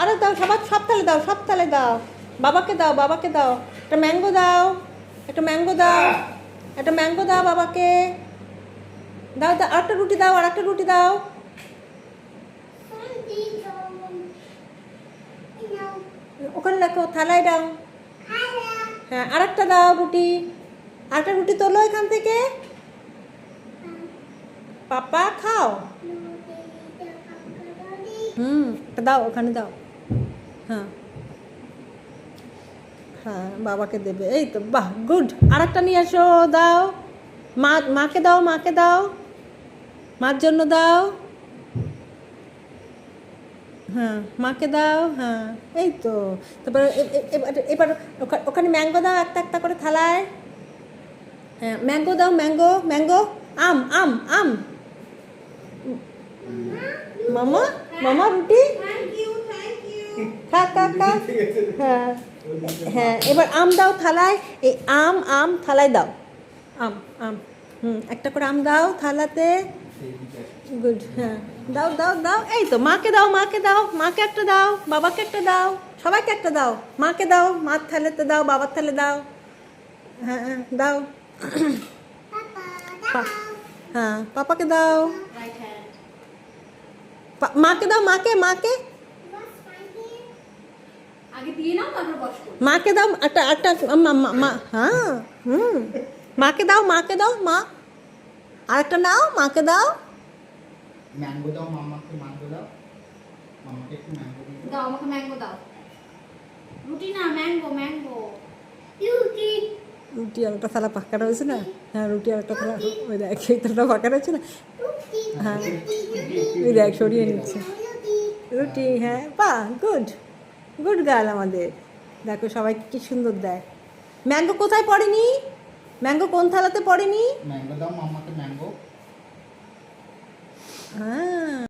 আরে দাও, সবার সব থালে দাও, সব থালে দাও। বাবাকে দাও, বাবাকে দাও। একটা ম্যাঙ্গো দাও, একটা ম্যাঙ্গো দাও, একটা ম্যাঙ্গো দাও বাবাকে। দাও দাও, আরেকটা রুটি দাও, আর একটা রুটি দাও। ওখানে রাখো, থালায় দাও। হ্যাঁ, আরেকটা দাও রুটি, আরেকটা রুটি তোলো এখান থেকে। পাপা খাও। একটা দাও, ওখানে দাও। হ্যাঁ হ্যাঁ, বাবাকে দেবে। এই তো, বাহ, গুড। আরেকটা নিয়ে এসো, দাও। মাকে দাও, মাকে দাও, মার জন্য দাও। হ্যাঁ, মাকে দাও। হ্যাঁ, এই তো। তারপরে এবার এবার ওখানে ম্যাঙ্গো দাও, একটা একটা করে থালায়। হ্যাঁ, ম্যাঙ্গো দাও, ম্যাঙ্গো, ম্যাঙ্গো। আম, আম, আম। মামা, মামা রুটি। খা খা খা। হ্যাঁ হ্যাঁ, এবার আম দাও থালায়। এই আম, আম থালায় দাও। আম, আম। একটা করে আম দাও থালাতে। গুড। হ্যাঁ, দাও দাও দাও। এই তো, মাকে দাও, মাকে দাও, মাকে একটা দাও, বাবাকে একটা দাও, সবাইকে একটা দাও। মাকে দাও, মার থালাতে দাও, বাবার থালে দাও। হ্যাঁ হ্যাঁ, দাও। হ্যাঁ, পাপাকে দাও। মাকে দাও, মাকে, মাকে। মাকে দাও একটা একটা। হ্যাঁ, মাকে দাও, মাকে দাও, মা। আরেকটা নাও, মাকে দাও। ম্যাঙ্গো দাও, মামাকে ম্যাঙ্গো দাও। মামাকে একটু ম্যাঙ্গো দিও। দাও, আমাকে ম্যাঙ্গো দাও। রুটি না, ম্যাঙ্গো, ম্যাঙ্গো। রুটি। রুটি আর একটা থালা ফাঁকা রয়েছে না। হ্যাঁ, রুটি আর একটা থালা, ওই দেখ এই থালাটা ফাঁকা রয়েছে না। হ্যাঁ, ওই দেখ সরিয়ে নিচ্ছে রুটি। হ্যাঁ, বাহ, গুড, গুড গার্ল আমাদের। দেখো সবাইকে কি সুন্দর দেয়। ম্যাঙ্গো কোথায় পড়েনি? ম্যাঙ্গো কোন থালাতে পড়েনি? ম্যাঙ্গো দাও, মামাকে ম্যাঙ্গো। হ্যাঁ,